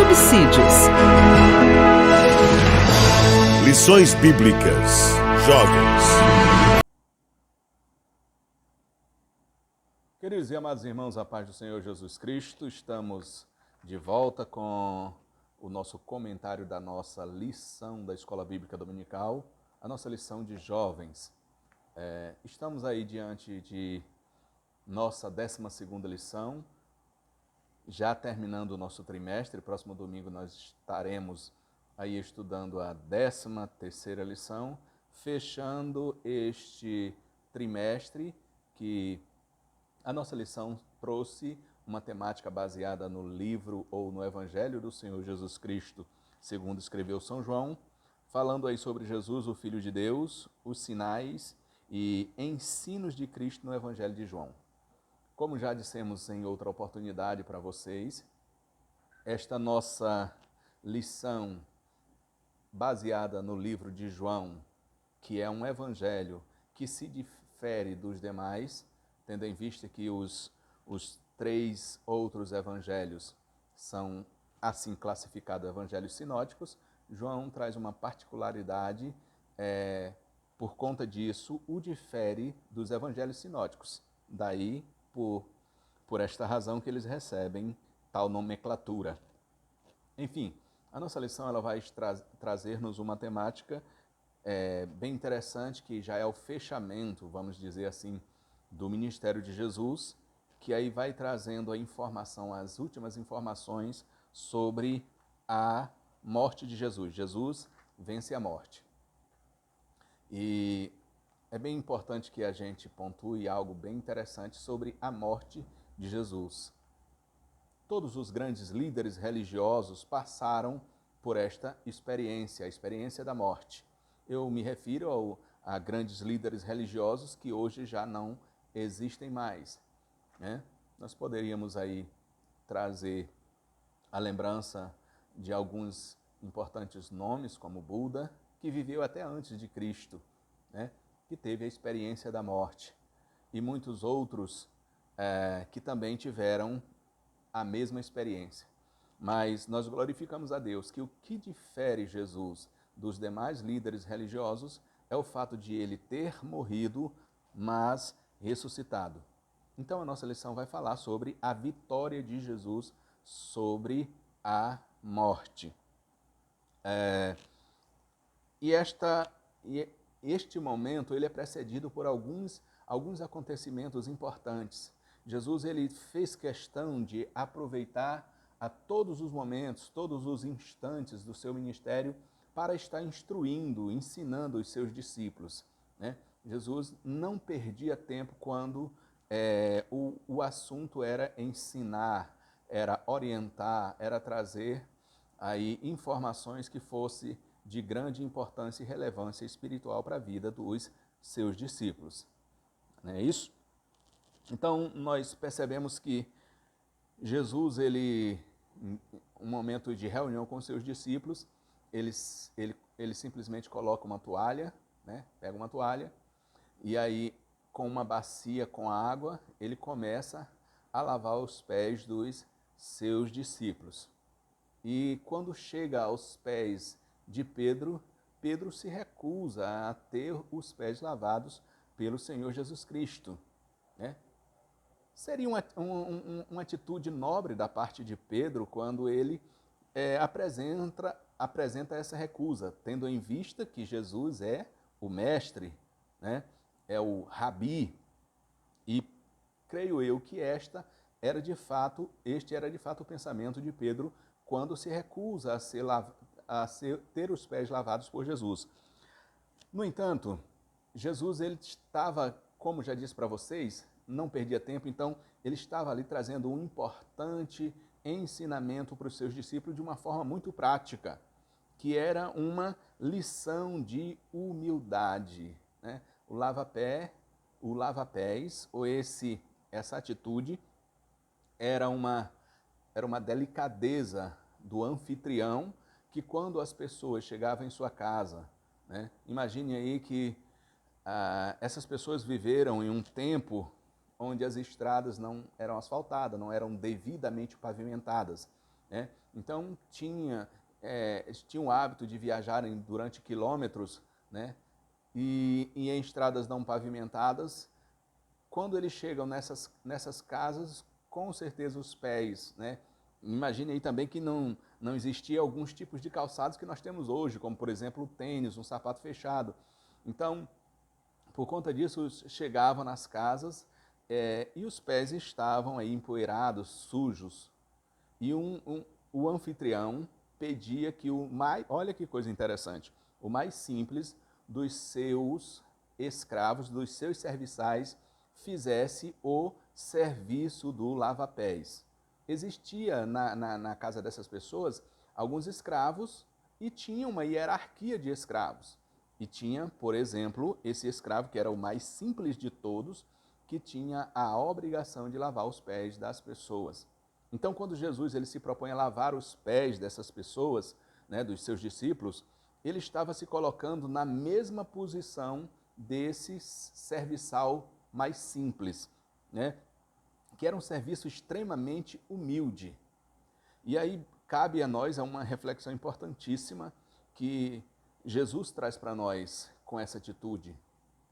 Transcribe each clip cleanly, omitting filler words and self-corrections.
subsídios. Lições Bíblicas. Jovens. Queridos e amados irmãos, a paz do Senhor Jesus Cristo, estamos de volta com o nosso comentário da nossa lição da Escola Bíblica Dominical, a nossa lição de jovens. Estamos aí diante de nossa 12ª lição, já terminando o nosso trimestre. Próximo domingo nós estaremos aí estudando a 13ª lição, fechando este trimestre que a nossa lição trouxe uma temática baseada no livro ou no Evangelho do Senhor Jesus Cristo, segundo escreveu São João, falando aí sobre Jesus, o Filho de Deus, os sinais e ensinos de Cristo no Evangelho de João. Como já dissemos em outra oportunidade para vocês, esta nossa lição baseada no livro de João, que é um evangelho que se difere dos demais, tendo em vista que os 3 outros evangelhos são assim classificados evangelhos sinóticos, João traz uma particularidade, por conta disso, o difere dos evangelhos sinóticos. Daí, por esta razão que eles recebem tal nomenclatura. Enfim, a nossa lição ela vai trazer-nos uma temática bem interessante, que já é o fechamento, vamos dizer assim, do ministério de Jesus, que aí vai trazendo a informação, as últimas informações sobre a morte de Jesus. Jesus vence a morte. E é bem importante que a gente pontue algo bem interessante sobre a morte de Jesus. Todos os grandes líderes religiosos passaram por esta experiência, a experiência da morte. Eu me refiro a grandes líderes religiosos que hoje já não existem mais, né? Nós poderíamos aí trazer a lembrança de alguns importantes nomes, como Buda, que viveu até antes de Cristo, né? Que teve a experiência da morte, e muitos outros que também tiveram a mesma experiência. Mas nós glorificamos a Deus que o que difere Jesus dos demais líderes religiosos é o fato de ele ter morrido, mas ressuscitado. Então a nossa lição vai falar sobre a vitória de Jesus sobre a morte. Este momento ele é precedido por alguns acontecimentos importantes. Jesus ele fez questão de aproveitar a todos os momentos, todos os instantes do seu ministério para estar instruindo, ensinando os seus discípulos, né? Jesus não perdia tempo quando o assunto era ensinar, era orientar, era trazer aí informações que fosse de grande importância e relevância espiritual para a vida dos seus discípulos. Não é isso? Então, nós percebemos que Jesus, um momento de reunião com seus discípulos, ele simplesmente coloca uma toalha, né? Pega uma toalha, e aí, com uma bacia com água, ele começa a lavar os pés dos seus discípulos. E quando chega aos pés de Pedro, Pedro se recusa a ter os pés lavados pelo Senhor Jesus Cristo, né? Seria uma atitude nobre da parte de Pedro quando ele apresenta essa recusa, tendo em vista que Jesus é o mestre, né? É o rabi, e creio eu que este era de fato o pensamento de Pedro quando se recusa ter os pés lavados por Jesus. No entanto, Jesus ele estava, como já disse para vocês, não perdia tempo, então ele estava ali trazendo um importante ensinamento para os seus discípulos de uma forma muito prática, que era uma lição de humildade, né? O lava-pés, ou essa atitude, era uma delicadeza do anfitrião, que quando as pessoas chegavam em sua casa, né? Imagine aí que essas pessoas viveram em um tempo onde as estradas não eram asfaltadas, não eram devidamente pavimentadas. né? Então tinha o hábito de viajarem durante quilômetros, né? E em estradas não pavimentadas. Quando eles chegam nessas casas, com certeza os pés, né? Imagine aí também que não existia alguns tipos de calçados que nós temos hoje, como por exemplo o tênis, um sapato fechado. Então, por conta disso, chegavam nas casas e os pés estavam aí empoeirados, sujos. E o anfitrião pedia que olha que coisa interessante, o mais simples dos seus escravos, dos seus serviçais, fizesse o serviço do lava-pés. Existia na casa dessas pessoas alguns escravos e tinha uma hierarquia de escravos. E tinha, por exemplo, esse escravo que era o mais simples de todos, que tinha a obrigação de lavar os pés das pessoas. Então, quando Jesus ele se propõe a lavar os pés dessas pessoas, né, dos seus discípulos, ele estava se colocando na mesma posição desse serviçal mais simples, né, que era um serviço extremamente humilde. E aí cabe a nós uma reflexão importantíssima que Jesus traz para nós com essa atitude.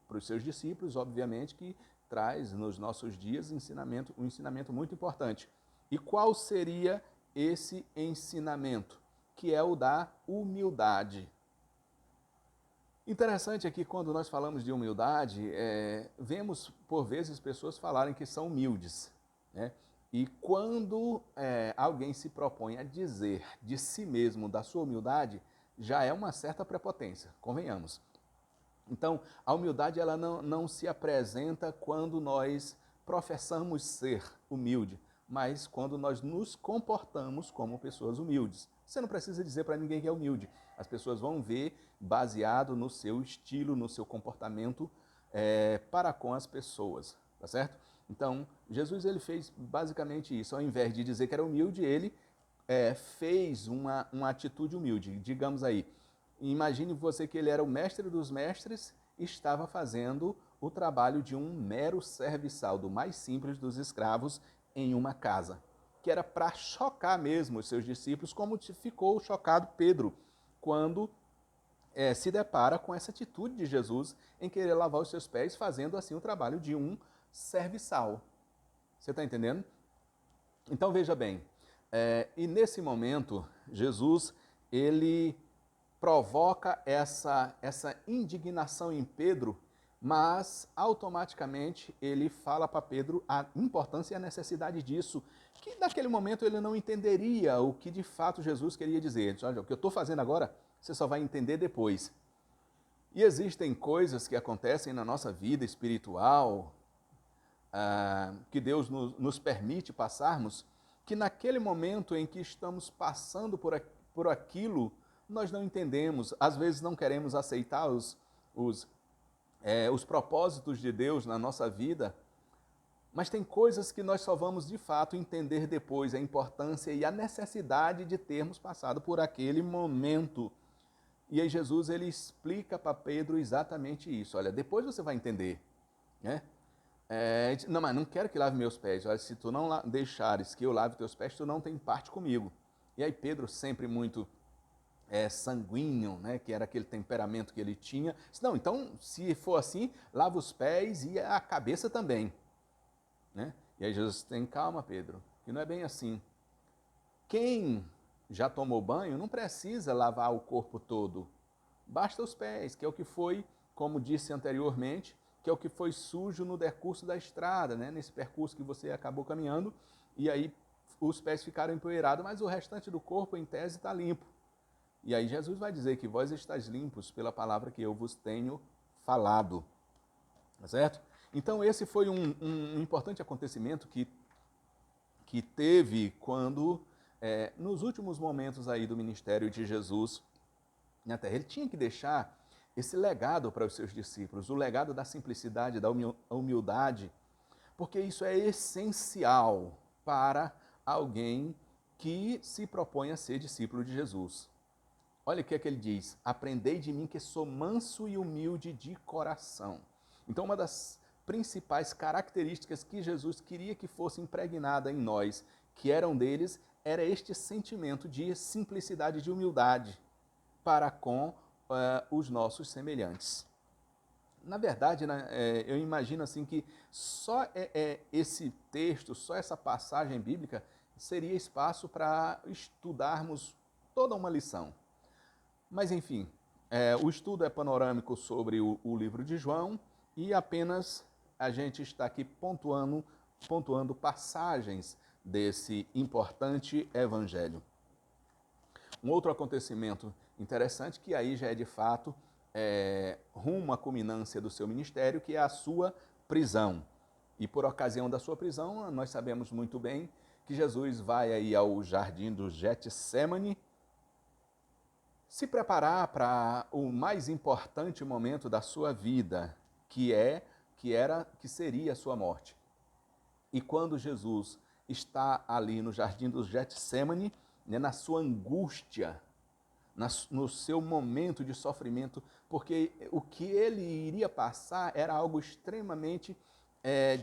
Para os seus discípulos, obviamente, que traz nos nossos dias um ensinamento muito importante. E qual seria esse ensinamento? Que é o da humildade. Interessante aqui, quando nós falamos de humildade, vemos por vezes pessoas falarem que são humildes, né? E quando alguém se propõe a dizer de si mesmo, da sua humildade, já é uma certa prepotência, convenhamos. Então, a humildade ela não se apresenta quando nós professamos ser humilde, mas quando nós nos comportamos como pessoas humildes. Você não precisa dizer para ninguém que é humilde. As pessoas vão ver baseado no seu estilo, no seu comportamento para com as pessoas, tá certo? Então, Jesus ele fez basicamente isso. Ao invés de dizer que era humilde, ele fez uma atitude humilde. Digamos aí, imagine você que ele era o mestre dos mestres e estava fazendo o trabalho de um mero serviçal, do mais simples dos escravos em uma casa, que era para chocar mesmo os seus discípulos, como ficou chocado Pedro, quando se depara com essa atitude de Jesus em querer lavar os seus pés, fazendo assim o trabalho de um serviçal. Você está entendendo? Então veja bem, e nesse momento, Jesus, ele provoca essa indignação em Pedro, mas automaticamente ele fala para Pedro a importância e a necessidade disso, que naquele momento ele não entenderia o que de fato Jesus queria dizer. Ele disse, olha, o que eu estou fazendo agora, você só vai entender depois. E existem coisas que acontecem na nossa vida espiritual, que Deus nos permite passarmos, que naquele momento em que estamos passando por aquilo, nós não entendemos, às vezes não queremos aceitar os propósitos de Deus na nossa vida, mas tem coisas que nós só vamos de fato entender depois, a importância e a necessidade de termos passado por aquele momento. E aí Jesus ele explica para Pedro exatamente isso. Olha, depois você vai entender, né? Não, mas não quero que lave meus pés. Olha, se tu não deixares que eu lave teus pés, tu não tem parte comigo. E aí Pedro, sempre muito sanguíneo, né, que era aquele temperamento que ele tinha, disse, não, então se for assim, lava os pés e a cabeça também, né? E aí Jesus tem calma, Pedro, que não é bem assim. Quem já tomou banho não precisa lavar o corpo todo, basta os pés, que é o que foi, como disse anteriormente, que é o que foi sujo no decurso da estrada, né? Nesse percurso que você acabou caminhando, e aí os pés ficaram empoeirados, mas o restante do corpo, em tese, está limpo. E aí Jesus vai dizer que vós estáis limpos pela palavra que eu vos tenho falado, tá certo? Então esse foi um importante acontecimento que teve quando, nos últimos momentos aí do ministério de Jesus na terra, ele tinha que deixar esse legado para os seus discípulos, o legado da simplicidade, da humildade, porque isso é essencial para alguém que se propõe a ser discípulo de Jesus. Olha o que é que ele diz, aprendei de mim que sou manso e humilde de coração. Então uma das principais características que Jesus queria que fosse impregnada em nós, que eram deles, era este sentimento de simplicidade, de humildade para com os nossos semelhantes. Na verdade, né, eu imagino assim que só esse texto, só essa passagem bíblica seria espaço para estudarmos toda uma lição. Mas enfim, o estudo é panorâmico sobre o livro de João e apenas a gente está aqui pontuando passagens desse importante evangelho. Um outro acontecimento interessante, que aí já é de fato rumo à culminância do seu ministério, que é a sua prisão. E por ocasião da sua prisão, nós sabemos muito bem que Jesus vai aí ao jardim do Getsêmani se preparar para o mais importante momento da sua vida, que seria a sua morte. E quando Jesus está ali no jardim do Getsêmani, né, na sua angústia, no seu momento de sofrimento, porque o que ele iria passar era algo extremamente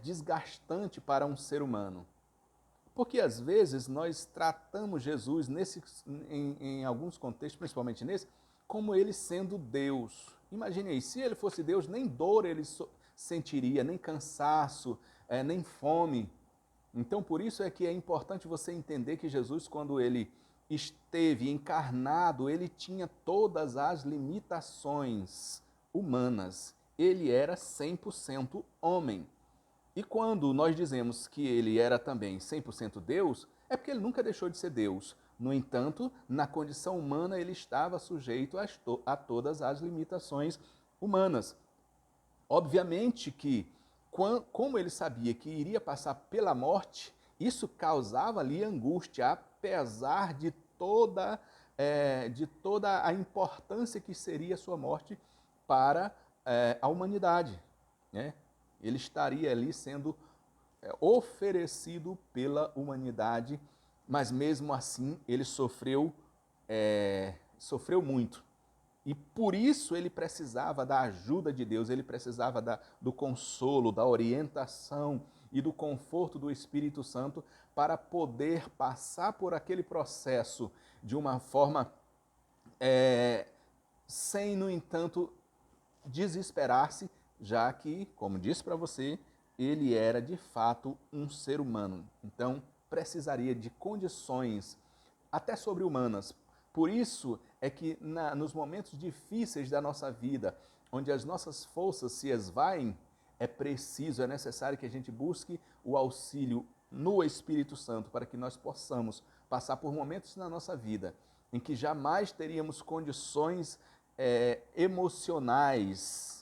desgastante para um ser humano. Porque às vezes nós tratamos Jesus, em alguns contextos, principalmente nesse, como ele sendo Deus. Imagine aí, se ele fosse Deus, nem dor ele sentiria, nem cansaço, nem fome. Então, por isso é que é importante você entender que Jesus, quando ele esteve encarnado, ele tinha todas as limitações humanas. Ele era 100% homem. E quando nós dizemos que ele era também 100% Deus, é porque ele nunca deixou de ser Deus. No entanto, na condição humana, ele estava sujeito a todas as limitações humanas. Obviamente que, como ele sabia que iria passar pela morte, isso causava ali angústia, apesar de toda a importância que seria a sua morte para a humanidade, né? Ele estaria ali sendo oferecido pela humanidade, mas mesmo assim ele sofreu muito. E por isso ele precisava da ajuda de Deus, ele precisava do consolo, da orientação e do conforto do Espírito Santo para poder passar por aquele processo de uma forma sem, no entanto, desesperar-se, já que, como disse para você, ele era de fato um ser humano. Então, precisaria de condições até sobre-humanas. Por isso é que nos momentos difíceis da nossa vida, onde as nossas forças se esvaem, é necessário que a gente busque o auxílio no Espírito Santo para que nós possamos passar por momentos na nossa vida em que jamais teríamos condições emocionais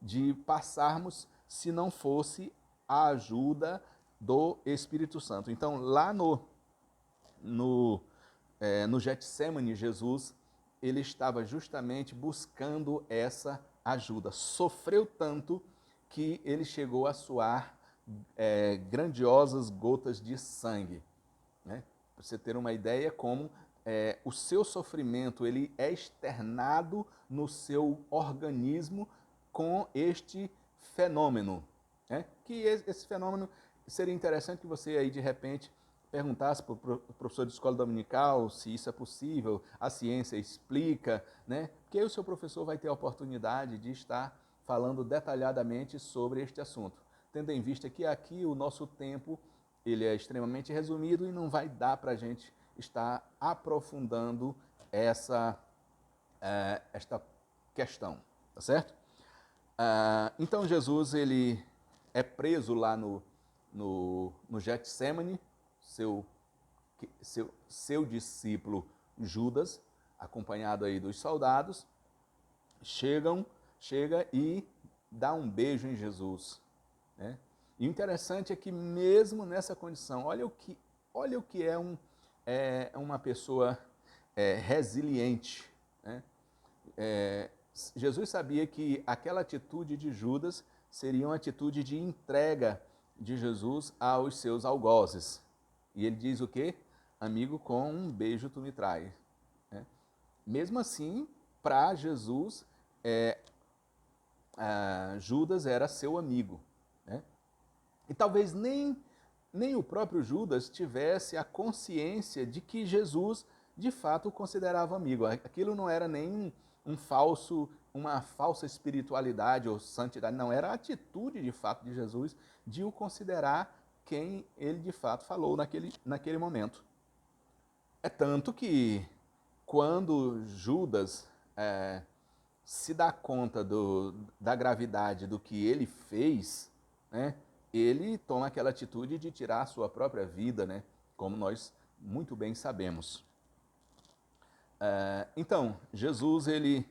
de passarmos se não fosse a ajuda do Espírito Santo. Então, lá no Getsêmani, Jesus ele estava justamente buscando essa ajuda. Sofreu tanto que ele chegou a suar grandiosas gotas de sangue, né? Para você ter uma ideia como o seu sofrimento ele é externado no seu organismo com este fenômeno, né? Que esse fenômeno seria interessante que você aí de repente perguntasse para o professor de escola dominical se isso é possível, a ciência explica, né? Porque aí o seu professor vai ter a oportunidade de estar falando detalhadamente sobre este assunto, tendo em vista que aqui o nosso tempo ele é extremamente resumido e não vai dar para a gente estar aprofundando esta questão, tá certo? Então Jesus ele é preso lá no Getsêmani, seu discípulo Judas, acompanhado aí dos soldados, chega e dá um beijo em Jesus, né? E o interessante é que mesmo nessa condição, olha o que é uma pessoa resiliente, né? Jesus sabia que aquela atitude de Judas seria uma atitude de entrega de Jesus aos seus algozes. E ele diz o quê? Amigo, com um beijo tu me trai. Né? Mesmo assim, para Jesus, Judas era seu amigo. Né? E talvez nem nem o próprio Judas tivesse a consciência de que Jesus de fato o considerava amigo. Aquilo não era nem uma falsa espiritualidade ou santidade, não, era a atitude de fato de Jesus de o considerar quem ele de fato falou naquele momento. É tanto que quando Judas se dá conta da gravidade do que ele fez, né, ele toma aquela atitude de tirar a sua própria vida, né, como nós muito bem sabemos. Então, Jesus ele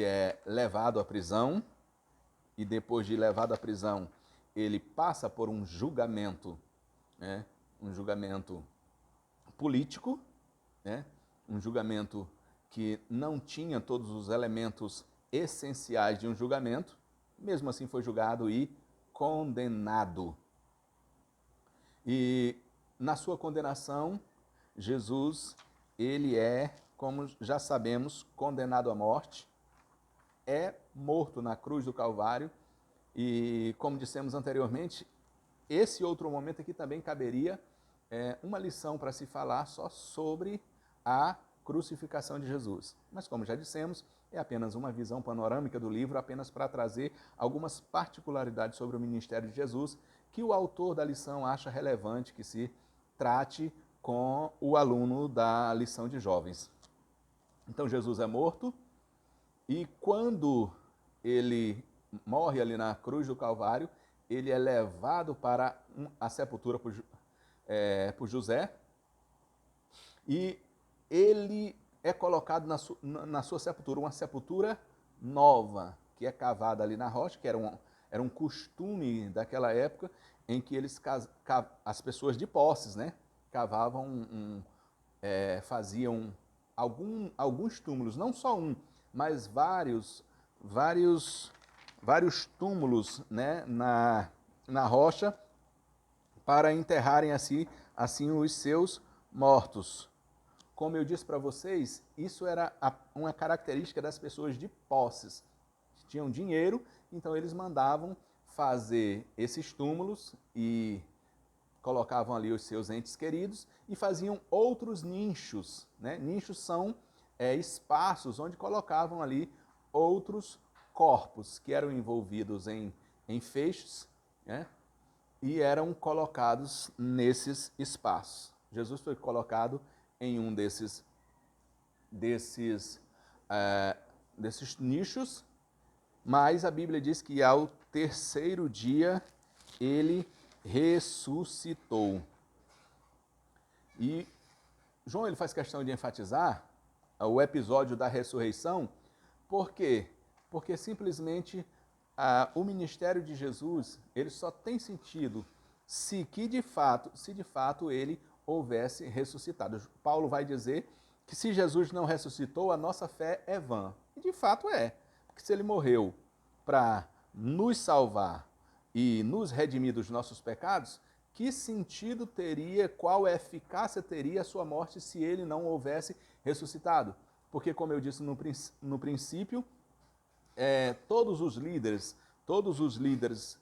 é levado à prisão e depois de levado à prisão, ele passa por um julgamento, né, um julgamento político, né, um julgamento que não tinha todos os elementos essenciais de um julgamento, mesmo assim foi julgado e condenado. E na sua condenação, Jesus, ele é, como já sabemos, condenado à morte, é morto na cruz do Calvário e, como dissemos anteriormente, esse outro momento aqui também caberia uma lição para se falar só sobre a crucificação de Jesus. Mas, como já dissemos, é apenas uma visão panorâmica do livro, apenas para trazer algumas particularidades sobre o ministério de Jesus que o autor da lição acha relevante que se trate com o aluno da lição de jovens. Então, Jesus é morto e quando ele morre ali na cruz do Calvário, ele é levado para a sepultura por José e ele é colocado na sua sepultura, uma sepultura nova, que é cavada ali na rocha, que era um costume daquela época, em que as pessoas de posses, né, cavavam, faziam alguns túmulos, não só um, mas vários túmulos, né, na rocha, para enterrarem assim os seus mortos. Como eu disse para vocês, isso era uma característica das pessoas de posses. Tinham dinheiro, então eles mandavam fazer esses túmulos e colocavam ali os seus entes queridos e faziam outros nichos, né? Nichos são espaços onde colocavam ali outros corpos que eram envolvidos em feixes, né? E eram colocados nesses espaços. Jesus foi colocado em um desses nichos, mas a Bíblia diz que ao terceiro dia ele ressuscitou. E João ele faz questão de enfatizar o episódio da ressurreição, por quê? Porque simplesmente o ministério de Jesus ele só tem sentido se de fato ele houvesse ressuscitado. Paulo vai dizer que se Jesus não ressuscitou, a nossa fé é vã. E de fato é, porque se ele morreu para nos salvar e nos redimir dos nossos pecados, que sentido teria, qual eficácia teria a sua morte se ele não houvesse ressuscitado? Porque, como eu disse no princípio, todos os líderes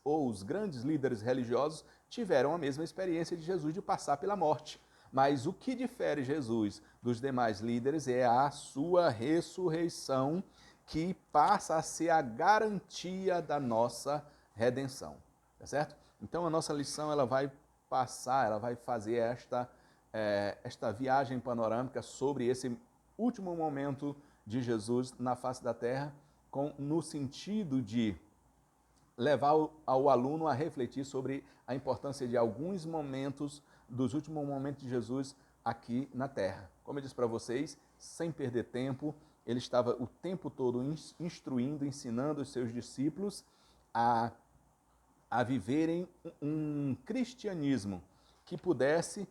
ou os grandes líderes religiosos tiveram a mesma experiência de Jesus de passar pela morte. Mas o que difere Jesus dos demais líderes é a sua ressurreição, que passa a ser a garantia da nossa redenção. Tá certo? Então a nossa lição ela vai fazer esta viagem panorâmica sobre esse último momento de Jesus na face da terra, no sentido de levar ao aluno a refletir sobre a importância de alguns momentos, dos últimos momentos de Jesus aqui na Terra. Como eu disse para vocês, sem perder tempo, ele estava o tempo todo instruindo, ensinando os seus discípulos a viverem um cristianismo que pudesse,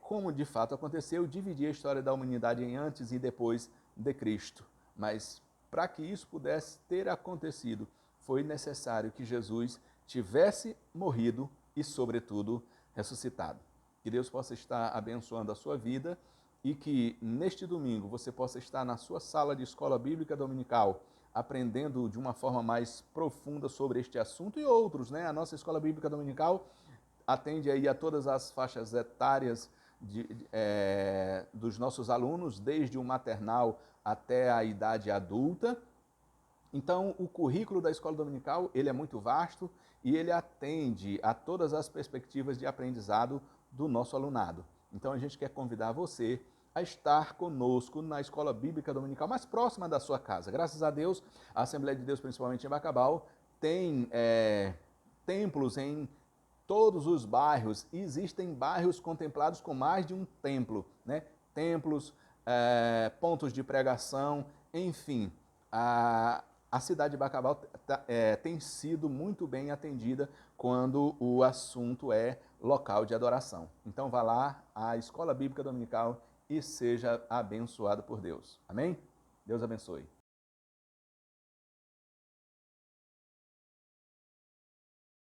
como de fato aconteceu, dividir a história da humanidade em antes e depois de Cristo. Mas para que isso pudesse ter acontecido, foi necessário que Jesus tivesse morrido e, sobretudo, ressuscitado. Que Deus possa estar abençoando a sua vida e que neste domingo você possa estar na sua sala de escola bíblica dominical, aprendendo de uma forma mais profunda sobre este assunto e outros, né? A nossa escola bíblica dominical atende aí a todas as faixas etárias dos nossos alunos, desde o maternal até a idade adulta. Então, o currículo da escola dominical, ele é muito vasto e ele atende a todas as perspectivas de aprendizado do nosso alunado. Então, a gente quer convidar você a estar conosco na escola bíblica dominical mais próxima da sua casa. Graças a Deus, a Assembleia de Deus, principalmente em Bacabal, tem templos em todos os bairros. Existem bairros contemplados com mais de um templo, né? Templos, pontos de pregação, enfim. A cidade de Bacabal tem sido muito bem atendida quando o assunto é local de adoração. Então vá lá, a Escola Bíblica Dominical, e seja abençoado por Deus. Amém? Deus abençoe.